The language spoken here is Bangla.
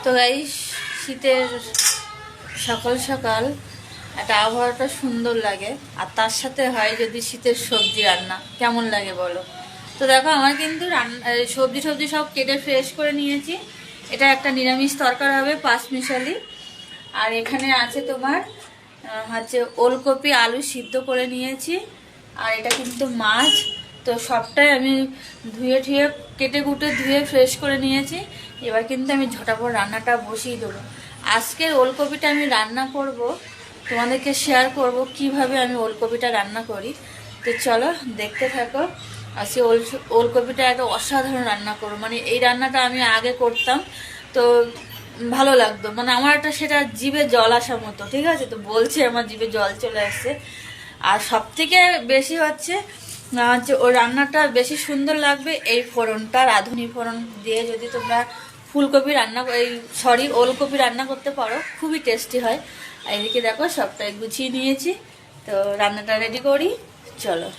তো গাইস, শীতের সকাল সকাল একটা আবহাওয়াটা সুন্দর লাগে, আর তার সাথে হয় যদি শীতের সবজি রান্না, কেমন লাগে বলো। তো দেখো, আমার কিন্তু সবজি সব কেটে ফ্রেশ করে নিয়েছি। এটা একটা নিরামিষ তরকারি হবে, পাঁচমিশালি। আর এখানে আছে তোমার হচ্ছে ওলকপি আলু সিদ্ধ করে নিয়েছি। আর এটা কিন্তু মাছ। তো সবটাই আমি ধুয়ে কেটে কুটে ধুয়ে ফ্রেশ করে নিয়েছি। এবার কিন্তু আমি ঝটাপট রান্নাটা বসিয়ে দেবো। আজকের ওলকপিটা আমি রান্না করব, তোমাদেরকে শেয়ার করব কিভাবে আমি ওলকপিটা রান্না করি। তো চলো দেখতে থাকো। আজকে ওলকপিটা একটা অসাধারণ রান্না করবো, মানে এই রান্নাটা আমি আগে করতাম, তো ভালো লাগতো, মানে আমার একটা সেটা জিভে জল আসার মতো। ঠিক আছে, তো বলছি আমার জিভে জল চলে আসছে। আর সব থেকে বেশি হচ্ছে ওই রান্নাটা বেশি সুন্দর লাগবে এই ফোড়নটা, রাঁধুনি ফোড়ন দিয়ে যদি তোমরা ফুলকপি রান্না ওলকপি রান্না করতে পারো, খুবই টেস্টি হয়। আর এদিকে দেখো সবটাই গুছিয়ে নিয়েছি, তো রান্নাটা রেডি করি, চলো।